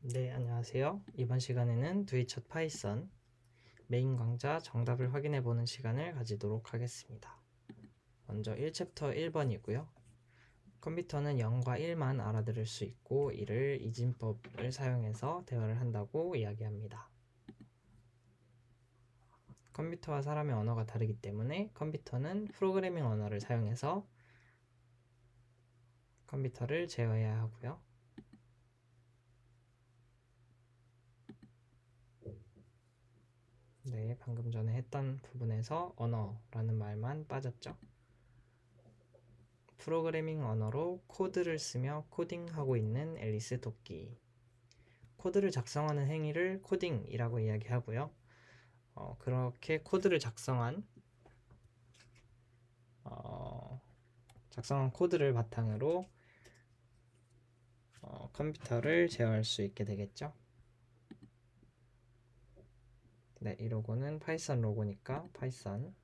네, 안녕하세요. 이번 시간에는 두이첫 파이썬 메인 강좌 정답을 확인해 보는 시간을 가지도록 하겠습니다. 먼저 1챕터 1번이고요. 컴퓨터는 0과 1만 알아들을 수 있고 이를 이진법을 사용해서 대화를 한다고 이야기합니다. 컴퓨터와 사람의 언어가 다르기 때문에 컴퓨터는 프로그래밍 언어를 사용해서 컴퓨터를 제어해야 하고요. 네, 방금 전에 했던 부분에서 언어라는 말만 빠졌죠. 프로그래밍 언어로 코드를 쓰며 코딩하고 있는 앨리스 토끼. 코드를 작성하는 행위를 코딩이라고 이야기하고요. 그렇게 코드를 작성한 코드를 바탕으로 컴퓨터를 제어할 수 있게 되겠죠. 네, 이 로고는 파이썬 로고니까 파이썬.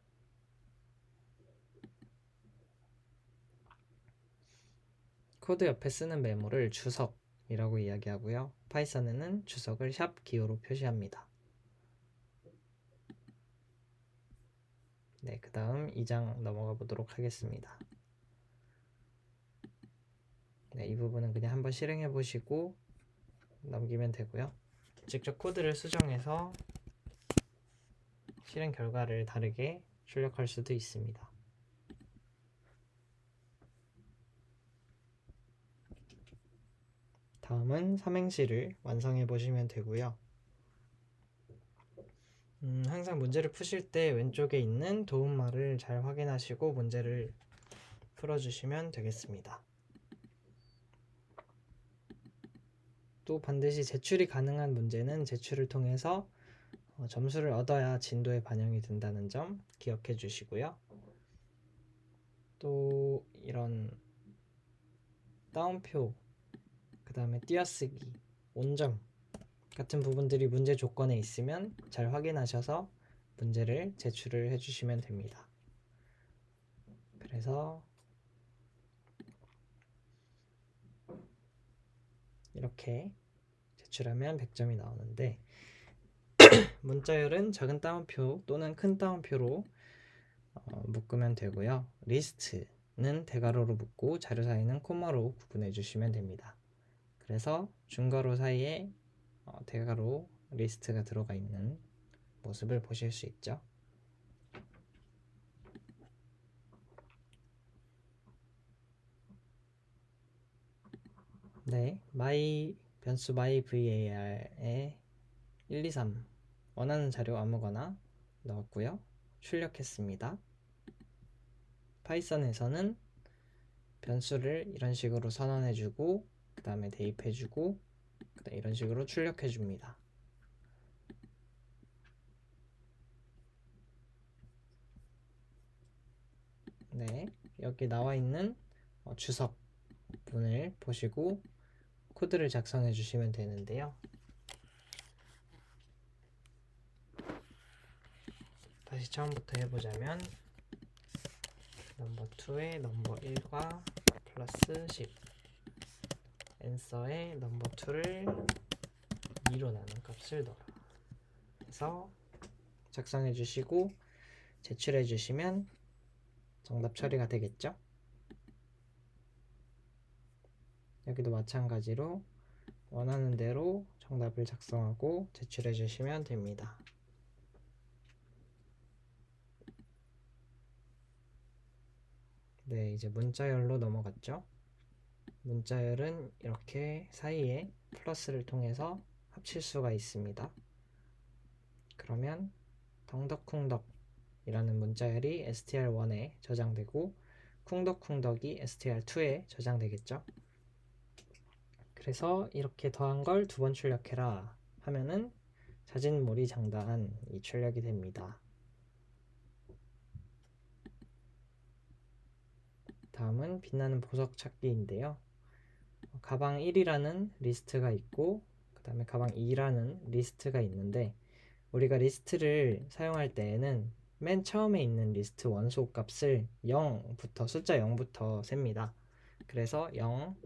코드 옆에 쓰는 메모를 주석이라고 이야기하고요. 파이썬에는 주석을 샵 기호로 표시합니다. 네, 그 다음 2장 넘어가 보도록 하겠습니다. 네, 이 부분은 그냥 한번 실행해 보시고 넘기면 되고요. 직접 코드를 수정해서 실행 결과를 다르게 출력할 수도 있습니다. 다음은 삼행시를 완성해 보시면 되고요. 항상 문제를 푸실 때 왼쪽에 있는 도움말을 잘 확인하시고 문제를 풀어주시면 되겠습니다. 또 반드시 제출이 가능한 문제는 제출을 통해서 점수를 얻어야 진도에 반영이 된다는 점 기억해 주시고요. 또 이런 따옴표, 그 다음에 띄어쓰기, 온점 같은 부분들이 문제 조건에 있으면 잘 확인하셔서 문제를 제출을 해주시면 됩니다. 그래서 이렇게 제출하면 100점이 나오는데 문자열은 작은 따옴표 또는 큰 따옴표로 묶으면 되고요. 리스트는 대괄호로 묶고 자료 사이는 콤마로 구분해 주시면 됩니다. 그래서 중괄호 사이에 대괄호 리스트가 들어가 있는 모습을 보실 수 있죠. 네, 변수 myvar에 1, 2, 3 원하는 자료 아무거나 넣었고요. 출력했습니다. 파이썬에서는 변수를 이런 식으로 선언해주고 그 다음에 대입해주고 이런 식으로 출력해줍니다. 네, 여기 나와 있는 주석분을 보시고 코드를 작성해 주시면 되는데요. 다시 처음부터 해보자면 넘버 2에 넘버 1과 플러스 10 앤서에 넘버 2를 2로 나눈 값을 넣어라 해서 작성해 주시고 제출해 주시면 정답 처리가 되겠죠. 여기도 마찬가지로 원하는 대로 정답을 작성하고 제출해 주시면 됩니다. 네, 이제 문자열로 넘어갔죠. 문자열은 이렇게 사이에 플러스를 통해서 합칠 수가 있습니다. 그러면 덩덕쿵덕 이라는 문자열이 str1에 저장되고 쿵덕쿵덕이 str2에 저장되겠죠. 그래서 이렇게 더한 걸 2번 출력해라 하면은 자진몰이 장단이 출력이 됩니다. 다음은 빛나는 보석 찾기인데요. 가방 1이라는 리스트가 있고 그 다음에 가방 2라는 리스트가 있는데 우리가 리스트를 사용할 때에는 맨 처음에 있는 리스트 원소 값을 0부터 숫자 0부터 셉니다. 그래서 0,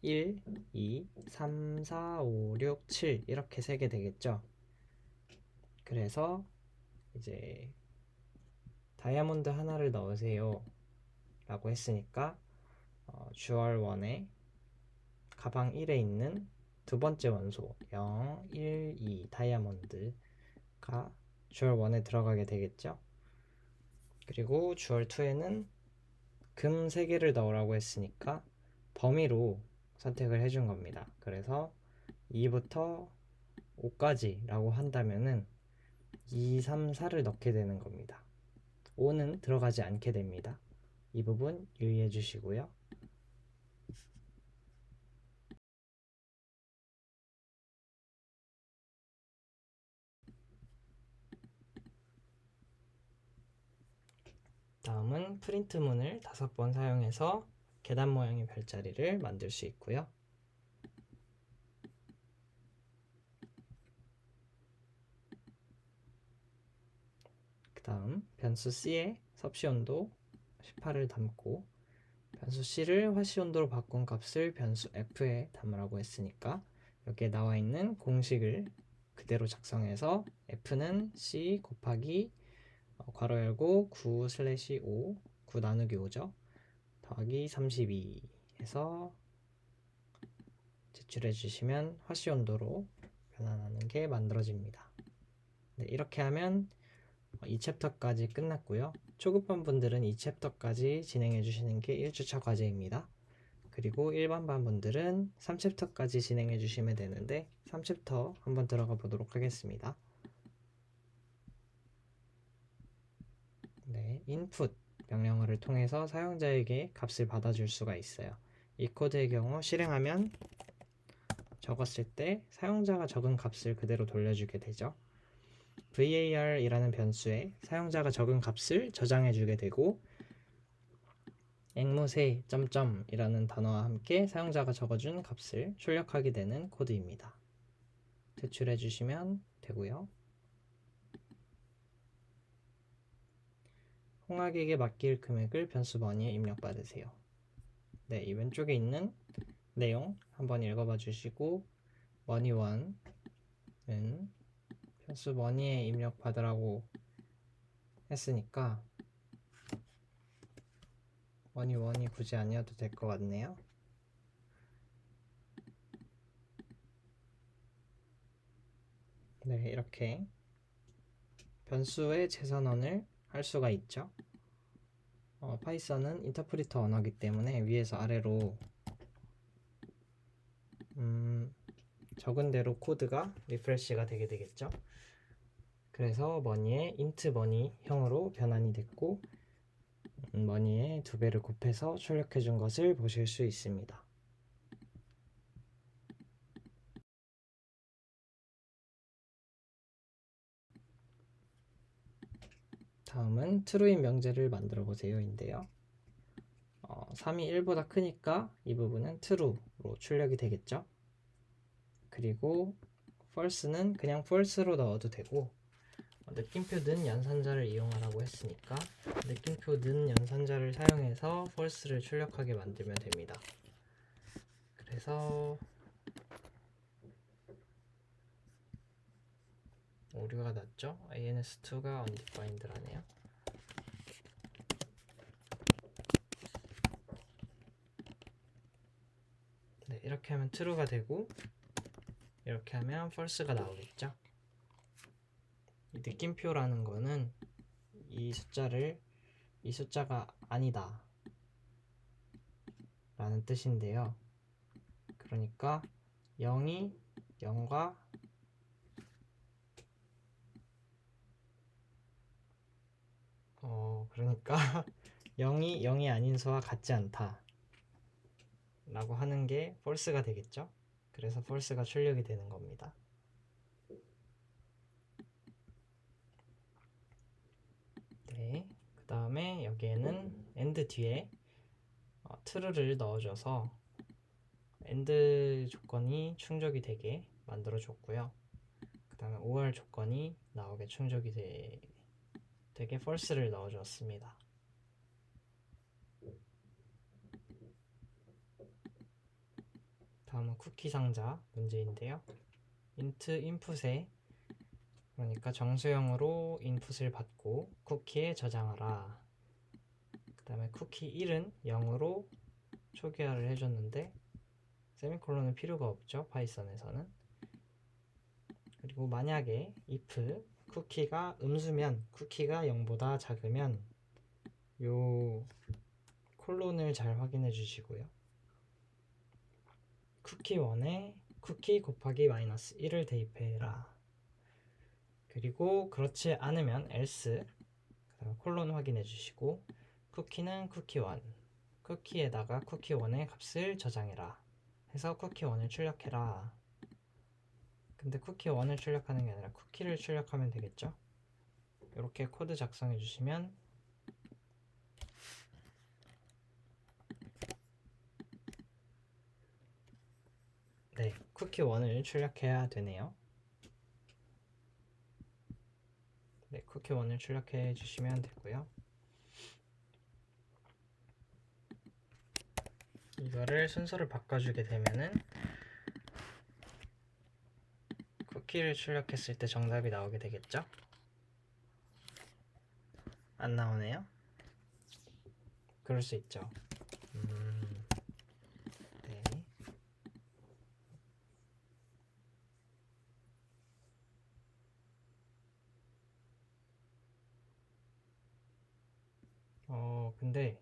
1, 2, 3, 4, 5, 6, 7 이렇게 세게 되겠죠. 그래서 이제 다이아몬드 하나를 넣으세요 라고 했으니까 주얼 1에 가방 1에 있는 두 번째 원소 0, 1, 2 다이아몬드가 주얼 1에 들어가게 되겠죠. 그리고 주얼 2에는 금 3개를 넣으라고 했으니까 범위로 선택을 해준 겁니다. 그래서 2부터 5까지 라고 한다면은 2, 3, 4를 넣게 되는 겁니다. 5는 들어가지 않게 됩니다. 이 부분 유의해 주시고요. 다음은 프린트문을 5번 사용해서 계단 모양의 별자리를 만들 수 있고요. 그 다음 변수 C에 섭씨 온도 18을 담고 변수 C를 화씨 온도로 바꾼 값을 변수 F에 담으라고 했으니까 여기에 나와 있는 공식을 그대로 작성해서 F는 C 곱하기 괄호 열고 9/5 9 나누기 5죠. 더하기 32 해서 제출해 주시면 화씨 온도로 변환하는 게 만들어집니다. 네, 이렇게 하면 이 챕터까지 끝났고요. 초급반 분들은 이 챕터까지 진행해 주시는 게 1주차 과제입니다. 그리고 일반반 분들은 3챕터까지 진행해 주시면 되는데 3챕터 한번 들어가 보도록 하겠습니다. 네, input 명령어를 통해서 사용자에게 값을 받아줄 수가 있어요. 이 코드의 경우 실행하면 적었을 때 사용자가 적은 값을 그대로 돌려주게 되죠. var이라는 변수에 사용자가 적은 값을 저장해주게 되고 앵무새 점점이라는 단어와 함께 사용자가 적어준 값을 출력하게 되는 코드입니다. 제출해 주시면 되고요. 홍학에게 맡길 금액을 변수 머니에 입력받으세요. 네, 이 왼쪽에 있는 내용 한번 읽어봐 주시고 머니1은 변수 머니에 입력받으라고 했으니까 머니1이 굳이 아니어도 될 것 같네요. 네, 이렇게 변수의 재선언을 할 수가 있죠. 파이썬은 인터프리터 언어이기 때문에 위에서 아래로 적은 대로 코드가 리프레시가 되게 되겠죠. 그래서 머니에 int 머니 형으로 변환이 됐고 머니에 2배를 곱해서 출력해 준 것을 보실 수 있습니다. 다음은 true인 명제를 만들어 보세요 인데요. 3이 1보다 크니까 이 부분은 true로 출력이 되겠죠. 그리고 false는 그냥 false로 넣어도 되고 느낌표 는 연산자를 이용하라고 했으니까 느낌표 는 연산자를 사용해서 false를 출력하게 만들면 됩니다. 그래서 오류가 났죠? ans2가 undefined라네요. 네, 이렇게 하면 true가 되고 이렇게 하면 false가 나오겠죠? 이 느낌표라는 거는 이 숫자가 아니다 라는 뜻인데요. 그러니까 0이 0과 그러니까 0이 0이 아닌 수와 같지 않다 라고 하는 게 false가 되겠죠. 그래서 false가 출력이 되는 겁니다. 네, 그 다음에 여기에는 and 뒤에 true를 넣어줘서 and 조건이 충족이 되게 만들어 줬고요. 그 다음에 or 조건이 나오게 충족이 되게 false를 넣어 줬습니다. 다음은 쿠키 상자 문제인데요. int input에 그러니까 정수형으로 인풋을 받고 쿠키에 저장하라. 그 다음에 쿠키 1은 0으로 초기화를 해줬는데 세미콜론은 필요가 없죠, 파이썬에서는. 그리고 만약에 if 쿠키가 음수면, 쿠키가 0보다 작으면 요 콜론을 잘 확인해 주시고요. 쿠키 1에 쿠키 곱하기 마이너스 1을 대입해라. 그리고 그렇지 않으면 else, 그다음에 콜론 확인해 주시고 쿠키는 쿠키 1, 쿠키에다가 쿠키 1의 값을 저장해라 해서 쿠키 1을 출력해라. 근데 쿠키 1을 출력하는 게 아니라 쿠키를 출력하면 되겠죠? 이렇게 코드 작성해 주시면 네, 쿠키 1을 출력해야 되네요. 네, 쿠키 1을 출력해 주시면 되고요. 이거를 순서를 바꿔주게 되면은 쿠키를 출력했을 때 정답이 나오게 되겠죠? 안 나오네요? 그럴 수 있죠. 네. 근데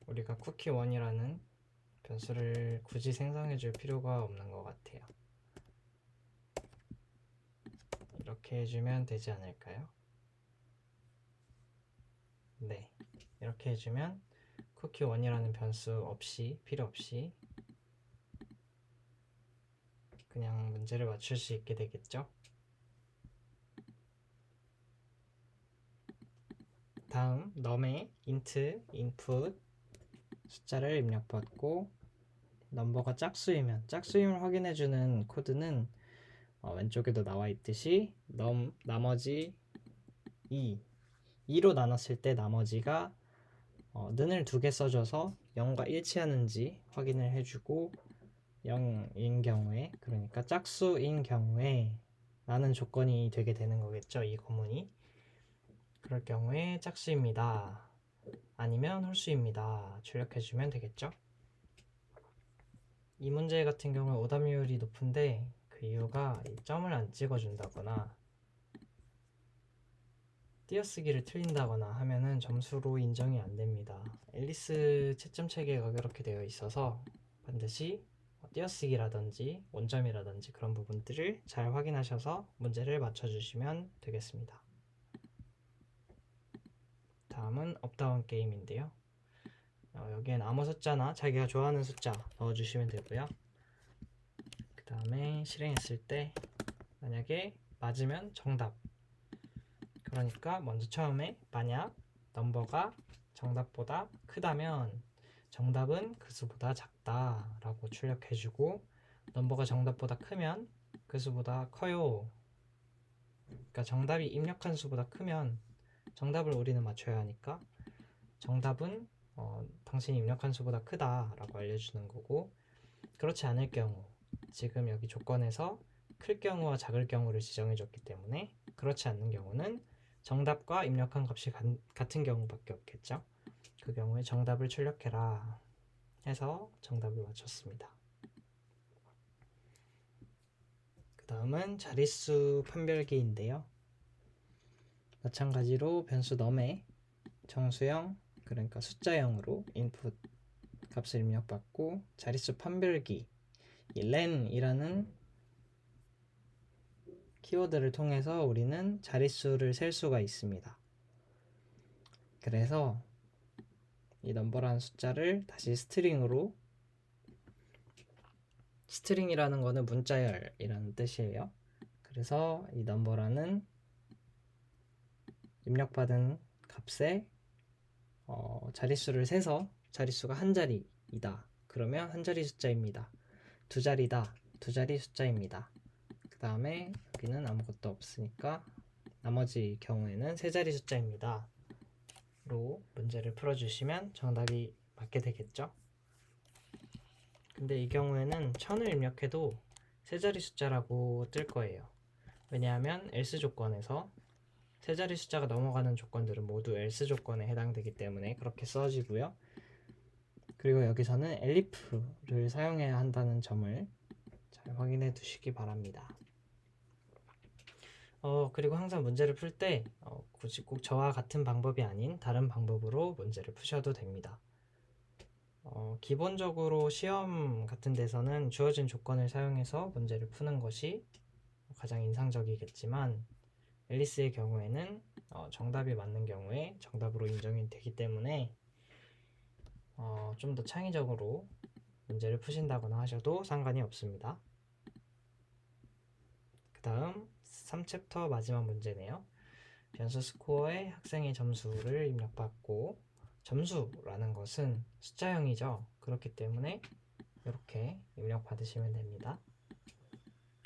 우리가 쿠키 1이라는 변수를 굳이 생성해 줄 필요가 없는 것 같아요. 이렇게 해주면 되지 않을까요? 네, 이렇게 해주면 쿠키 1이라는 변수 없이, 필요 없이 그냥 문제를 맞출 수 있게 되겠죠? 다음 num에 int input 숫자를 입력받고 넘버가 짝수임을 확인해주는 코드는 왼쪽에도 나와 있듯이 나머지 2로 나눴을 때 나머지가 는을 2개 써줘서 0과 일치하는지 확인을 해주고 0인 경우에, 그러니까 짝수인 경우에 라는 조건이 되게 되는 거겠죠, 이 구문이. 그럴 경우에 짝수입니다, 아니면 홀수입니다 출력해주면 되겠죠. 이 문제 같은 경우에 오답률이 높은데 그 이유가 점을 안 찍어준다거나 띄어쓰기를 틀린다거나 하면은 점수로 인정이 안 됩니다. 앨리스 채점 체계가 그렇게 되어 있어서 반드시 띄어쓰기라든지 원점이라든지 그런 부분들을 잘 확인하셔서 문제를 맞춰주시면 되겠습니다. 다음은 업다운 게임인데요. 여기엔 아무 숫자나 자기가 좋아하는 숫자 넣어주시면 되고요. 그 다음에 실행했을 때 만약에 맞으면 정답, 그러니까 먼저 처음에 만약 넘버가 정답보다 크다면 정답은 그 수보다 작다 라고 출력해주고, 넘버가 정답보다 크면 그 수보다 커요. 그러니까 정답이 입력한 수보다 크면 정답을 우리는 맞춰야 하니까 정답은 당신이 입력한 수보다 크다 라고 알려주는 거고, 그렇지 않을 경우, 지금 여기 조건에서 클 경우와 작을 경우를 지정해 줬기 때문에 그렇지 않는 경우는 정답과 입력한 값이 같은 경우밖에 없겠죠. 그 경우에 정답을 출력해라 해서 정답을 맞췄습니다. 그 다음은 자릿수 판별기인데요. 마찬가지로 변수 num에 정수형, 그러니까 숫자형으로 인풋 값을 입력받고 자릿수 판별기, 이 len이라는 키워드를 통해서 우리는 자릿수를 셀 수가 있습니다. 그래서 이 넘버라는 숫자를 다시 스트링으로, 스트링이라는 거는 문자열이라는 뜻이에요. 그래서 이 넘버라는 입력받은 값에 자릿수를 세서 자릿수가 한 자리이다 그러면 한 자리 숫자입니다. 두 자리다, 두 자리 숫자입니다. 그 다음에 여기는 아무것도 없으니까 나머지 경우에는 세 자리 숫자입니다 로 문제를 풀어주시면 정답이 맞게 되겠죠. 근데 이 경우에는 1000을 입력해도 세 자리 숫자라고 뜰 거예요. 왜냐하면 else 조건에서 세 자리 숫자가 넘어가는 조건들은 모두 else 조건에 해당되기 때문에 그렇게 써지고요. 그리고 여기서는 elif를 사용해야 한다는 점을 잘 확인해 두시기 바랍니다. 그리고 항상 문제를 풀 때 굳이 꼭 저와 같은 방법이 아닌 다른 방법으로 문제를 푸셔도 됩니다. 기본적으로 시험 같은 데서는 주어진 조건을 사용해서 문제를 푸는 것이 가장 인상적이겠지만 앨리스의 경우에는 정답이 맞는 경우에 정답으로 인정이 되기 때문에 좀 더 창의적으로 문제를 푸신다거나 하셔도 상관이 없습니다. 그 다음 3챕터 마지막 문제네요. 변수 스코어에 학생의 점수를 입력받고, 점수라는 것은 숫자형이죠. 그렇기 때문에 이렇게 입력 받으시면 됩니다.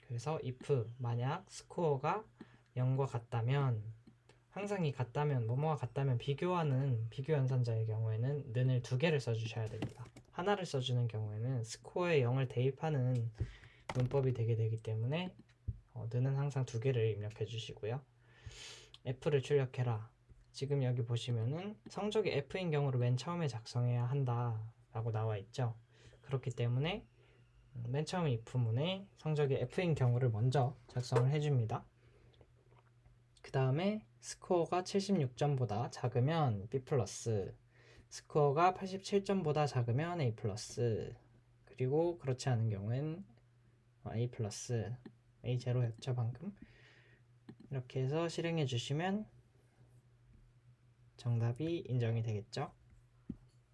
그래서 if 만약 스코어가 0과 같다면, 항상 이 같다면, 뭐뭐와 같다면 비교하는 비교 연산자의 경우에는 는을 2개를 써주셔야 됩니다. 하나를 써주는 경우에는 스코어에 0을 대입하는 문법이 되기 때문에 는은 항상 2개를 입력해 주시고요. F를 출력해라. 지금 여기 보시면은 성적이 F인 경우를 맨 처음에 작성해야 한다 라고 나와 있죠. 그렇기 때문에 맨 처음 if문에 성적이 F인 경우를 먼저 작성을 해줍니다. 그 다음에 스코어가 76점보다 작으면 B+, 스코어가 87점보다 작으면 A+, 그리고 그렇지 않은 경우엔 A+, A0였죠 방금. 이렇게 해서 실행해 주시면 정답이 인정이 되겠죠.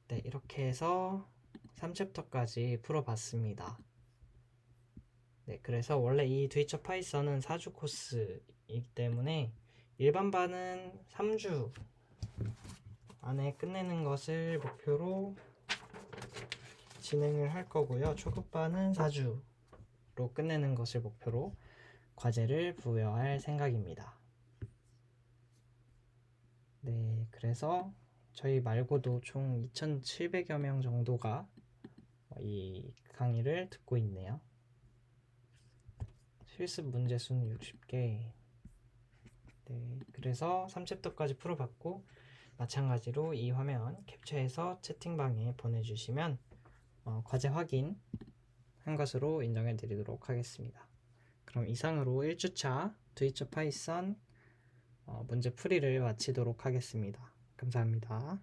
네, 이렇게 해서 3챕터까지 풀어봤습니다. 네, 그래서 원래 이 트위처 파이썬은 4주 코스이기 때문에 일반반은 3주 안에 끝내는 것을 목표로 진행을 할 거고요. 초급반은 4주로 끝내는 것을 목표로 과제를 부여할 생각입니다. 네, 그래서 저희 말고도 총 2,700여 명 정도가 이 강의를 듣고 있네요. 실습 문제 수는 60개. 네, 그래서 3챕터까지 풀어봤고, 마찬가지로 이 화면 캡처해서 채팅방에 보내주시면 과제 확인 한 것으로 인정해 드리도록 하겠습니다. 그럼 이상으로 1주차 트위처 파이썬 문제 풀이를 마치도록 하겠습니다. 감사합니다.